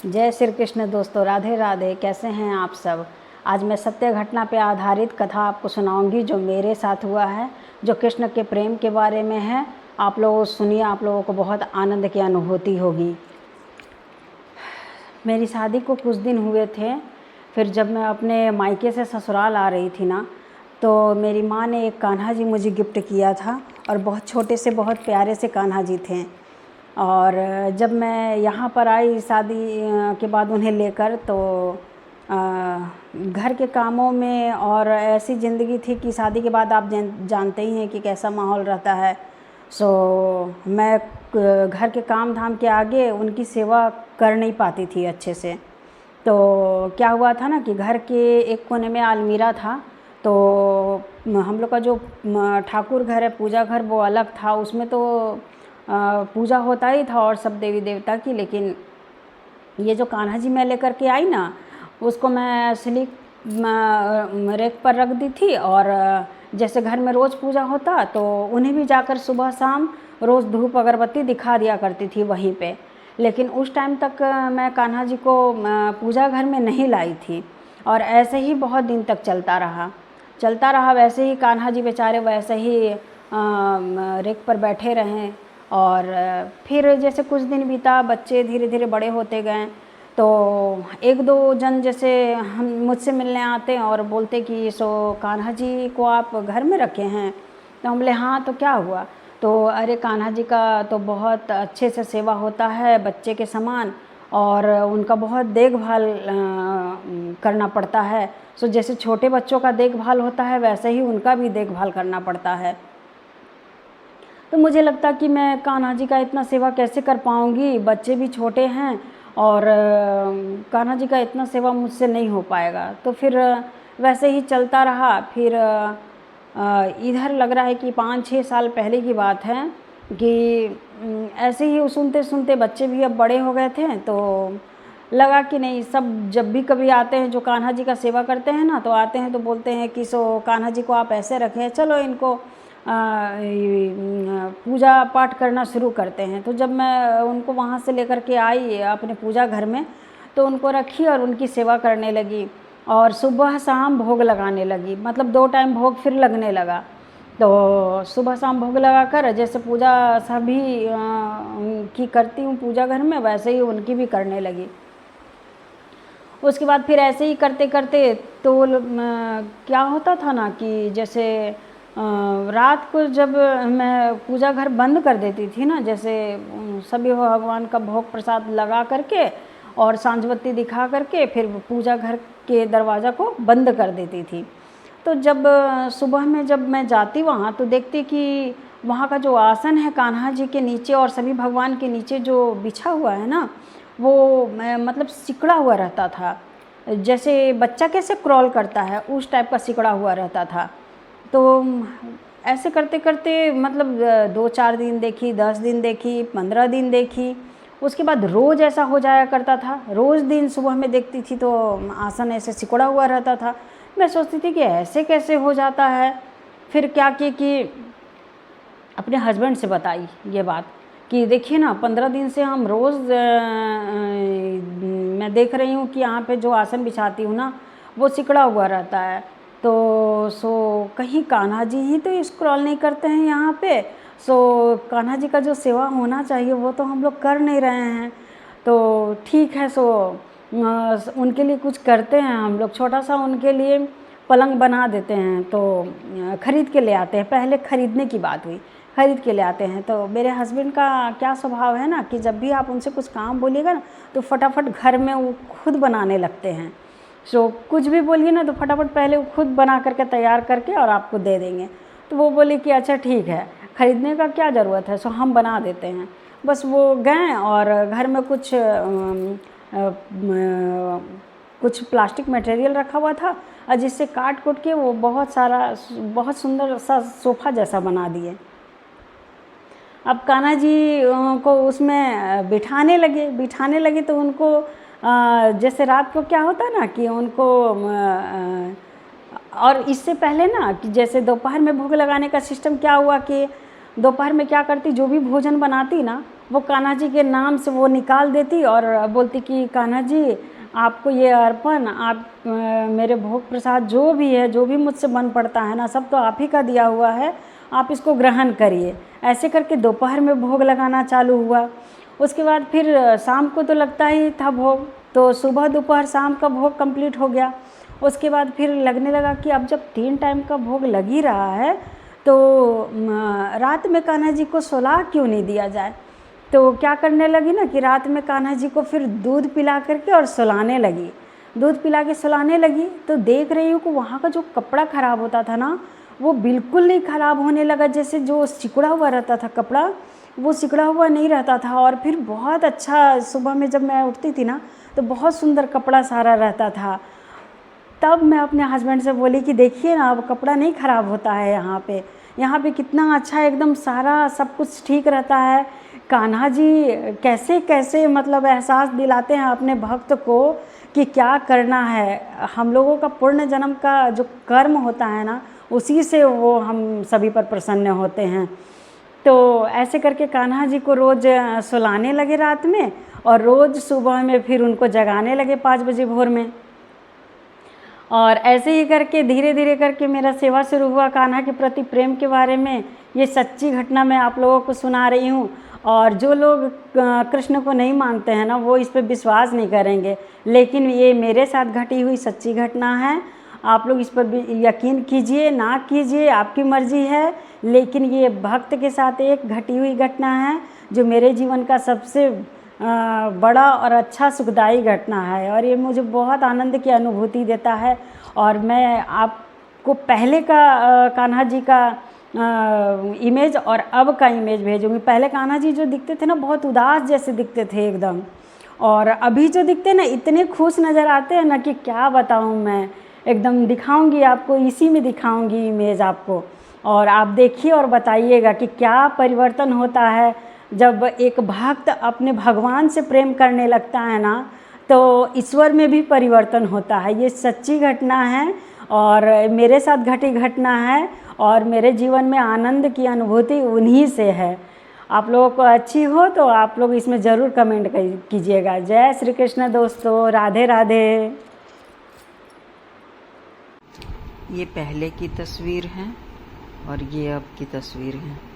जय श्री कृष्ण दोस्तों, राधे राधे। कैसे हैं आप सब। आज मैं सत्य घटना पे आधारित कथा आपको सुनाऊंगी जो मेरे साथ हुआ है, जो कृष्ण के प्रेम के बारे में है। आप लोग सुनिए, आप लोगों को बहुत आनंद की अनुभूति होगी। मेरी शादी को कुछ दिन हुए थे। फिर जब मैं अपने मायके से ससुराल आ रही थी ना, तो मेरी माँ ने एक कान्हा जी मुझे गिफ्ट किया था, और बहुत छोटे से बहुत प्यारे से कान्हा जी थे। और जब मैं यहाँ पर आई शादी के बाद उन्हें लेकर, तो घर के कामों में और ऐसी ज़िंदगी थी कि शादी के बाद आप जानते ही हैं कि कैसा माहौल रहता है। सो मैं घर के काम धाम के आगे उनकी सेवा कर नहीं पाती थी अच्छे से। तो क्या हुआ था ना कि घर के एक कोने में अलमीरा था, तो हम लोग का जो ठाकुर घर है, पूजा घर, वो अलग था। उसमें तो पूजा होता ही था और सब देवी देवता की, लेकिन ये जो कान्हा जी मैं लेकर के आई ना, उसको मैं स्लिप रेक पर रख दी थी। और जैसे घर में रोज़ पूजा होता तो उन्हें भी जाकर सुबह शाम रोज़ धूप अगरबत्ती दिखा दिया करती थी वहीं पे। लेकिन उस टाइम तक मैं कान्हा जी को पूजा घर में नहीं लाई थी, और ऐसे ही बहुत दिन तक चलता रहा। वैसे ही कान्हा जी बेचारे वैसे ही रेक पर बैठे रहें। और फिर जैसे कुछ दिन बीता, बच्चे धीरे धीरे बड़े होते गए, तो एक दो जन जैसे हम मुझसे मिलने आते हैं और बोलते कि सो कान्हा जी को आप घर में रखे हैं। तो हम बोले हाँ, तो क्या हुआ। तो अरे कान्हा जी का तो बहुत अच्छे से सेवा होता है बच्चे के समान, और उनका बहुत देखभाल करना पड़ता है। सो जैसे छोटे बच्चों का देखभाल होता है, वैसे ही उनका भी देखभाल करना पड़ता है। तो मुझे लगता कि मैं कान्हा जी का इतना सेवा कैसे कर पाऊँगी, बच्चे भी छोटे हैं, और कान्हा जी का इतना सेवा मुझसे नहीं हो पाएगा। तो फिर वैसे ही चलता रहा। फिर इधर लग रहा है कि 5-6 साल पहले की बात है कि ऐसे ही सुनते सुनते बच्चे भी अब बड़े हो गए थे। तो लगा कि नहीं, सब जब भी कभी आते हैं जो कान्हा जी का सेवा करते हैं ना, तो आते हैं तो बोलते हैं कि सो कान्हा जी को आप ऐसे रखें, चलो इनको पूजा पाठ करना शुरू करते हैं। तो जब मैं उनको वहाँ से लेकर के आई अपने पूजा घर में, तो उनको रखी और उनकी सेवा करने लगी, और सुबह शाम भोग लगाने लगी। मतलब 2 टाइम भोग फिर लगने लगा। तो सुबह शाम भोग लगा कर जैसे पूजा सभी की करती हूँ पूजा घर में, वैसे ही उनकी भी करने लगी। उसके बाद फिर ऐसे ही करते करते तो क्या होता था ना कि जैसे रात को जब मैं पूजा घर बंद कर देती थी ना, जैसे सभी भगवान का भोग प्रसाद लगा करके और सांझ बत्ती दिखा करके फिर पूजा घर के दरवाज़ा को बंद कर देती थी। तो जब सुबह में जब मैं जाती वहाँ, तो देखती कि वहाँ का जो आसन है कान्हा जी के नीचे और सभी भगवान के नीचे जो बिछा हुआ है ना, वो मतलब सिकुड़ा हुआ रहता था। जैसे बच्चा कैसे क्रॉल करता है, उस टाइप का सिकुड़ा हुआ रहता था। तो ऐसे करते करते मतलब 2-4 दिन देखी, 10 दिन देखी, 15 दिन देखी। उसके बाद रोज़ ऐसा हो जाया करता था। रोज़ दिन सुबह में देखती थी तो आसन ऐसे सिकुड़ा हुआ रहता था। मैं सोचती थी कि ऐसे कैसे हो जाता है। फिर क्या की कि अपने हस्बैंड से बताई ये बात कि देखिए ना, 15 दिन से हम रोज़ मैं देख रही हूँ कि यहाँ पे जो आसन बिछाती हूँ ना, वो सिकुड़ा हुआ रहता है। तो कहीं कान्हा जी ही तो स्क्रॉल नहीं करते हैं यहाँ पे। कान्हा जी का जो सेवा होना चाहिए वो तो हम लोग कर नहीं रहे हैं। तो ठीक है, उनके लिए कुछ करते हैं हम लोग, छोटा सा उनके लिए पलंग बना देते हैं। तो ख़रीद के ले आते हैं। पहले ख़रीदने की बात हुई, ख़रीद के ले आते हैं। तो मेरे हस्बैंड का क्या स्वभाव है ना कि जब भी आप उनसे कुछ काम बोलिएगा ना, तो फटाफट घर में वो खुद बनाने लगते हैं। कुछ भी बोलिए ना, तो फटाफट पहले वो खुद बना करके तैयार करके और आपको दे देंगे। तो वो बोले कि अच्छा ठीक है, ख़रीदने का क्या ज़रूरत है, हम बना देते हैं। बस वो गए और घर में कुछ प्लास्टिक मटेरियल रखा हुआ था, और जिससे काट कुट के वो बहुत सुंदर सा सोफ़ा जैसा बना दिए। अब कान्हा जी को उसमें बिठाने लगे तो उनको जैसे रात को क्या होता है ना कि उनको और इससे पहले ना कि जैसे दोपहर में भोग लगाने का सिस्टम क्या हुआ कि दोपहर में क्या करती, जो भी भोजन बनाती ना वो कान्हा जी के नाम से वो निकाल देती और बोलती कि कान्हा जी आपको ये अर्पण, आप मेरे भोग प्रसाद जो भी है, जो भी मुझसे बन पड़ता है ना, सब तो आप ही का दिया हुआ है, आप इसको ग्रहण करिए। ऐसे करके दोपहर में भोग लगाना चालू हुआ। उसके बाद फिर शाम को तो लगता ही था भोग, तो सुबह दोपहर शाम का भोग कंप्लीट हो गया। उसके बाद फिर लगने लगा कि अब जब 3 टाइम का भोग लग ही रहा है तो रात में कान्हा जी को सुला क्यों नहीं दिया जाए। तो क्या करने लगी ना कि रात में कान्हा जी को फिर दूध पिला करके और सुलाने लगी। दूध पिला के सुलाने लगी तो देख रही हूँ कि वहाँ का जो कपड़ा ख़राब होता था ना, वो बिल्कुल नहीं ख़राब होने लगा। जैसे जो सिकुड़ा हुआ रहता था कपड़ा, वो सिकुड़ा हुआ नहीं रहता था। और फिर बहुत अच्छा, सुबह में जब मैं उठती थी ना तो बहुत सुंदर कपड़ा सारा रहता था। तब मैं अपने हस्बैंड से बोली कि देखिए ना, अब कपड़ा नहीं ख़राब होता है यहाँ पे कितना अच्छा एकदम सारा सब कुछ ठीक रहता है। कान्हा जी कैसे कैसे मतलब एहसास दिलाते हैं अपने भक्त को कि क्या करना है। हम लोगों का पुण्य जन्म का जो कर्म होता है ना, उसी से वो हम सभी पर प्रसन्न होते हैं। तो ऐसे करके कान्हा जी को रोज़ सुलाने लगे रात में, और रोज़ सुबह में फिर उनको जगाने लगे 5 बजे भोर में। और ऐसे ही करके धीरे धीरे करके मेरा सेवा शुरू हुआ। कान्हा के प्रति प्रेम के बारे में ये सच्ची घटना मैं आप लोगों को सुना रही हूँ। और जो लोग कृष्ण को नहीं मानते हैं ना, वो इस पर विश्वास नहीं करेंगे, लेकिन ये मेरे साथ घटी हुई सच्ची घटना है। आप लोग इस पर भी यकीन कीजिए ना कीजिए, आपकी मर्ज़ी है, लेकिन ये भक्त के साथ एक घटी हुई घटना है जो मेरे जीवन का सबसे बड़ा और अच्छा सुखदायी घटना है। और ये मुझे बहुत आनंद की अनुभूति देता है। और मैं आपको पहले का कान्हा जी का इमेज और अब का इमेज भेजूँगी। पहले कान्हा जी जो दिखते थे ना, बहुत उदास जैसे दिखते थे एकदम, और अभी जो दिखते ना इतने खुश नज़र आते हैं ना कि क्या बताऊँ मैं। एकदम दिखाऊंगी आपको, इसी में दिखाऊंगी इमेज आपको, और आप देखिए और बताइएगा कि क्या परिवर्तन होता है जब एक भक्त अपने भगवान से प्रेम करने लगता है ना, तो ईश्वर में भी परिवर्तन होता है। ये सच्ची घटना है और मेरे साथ घटी घटना है, और मेरे जीवन में आनंद की अनुभूति उन्हीं से है। आप लोगों को अच्छी हो तो आप लोग इसमें ज़रूर कमेंट कीजिएगा। जय श्री कृष्ण दोस्तों, राधे राधे। ये पहले की तस्वीर है और ये अब की तस्वीर है।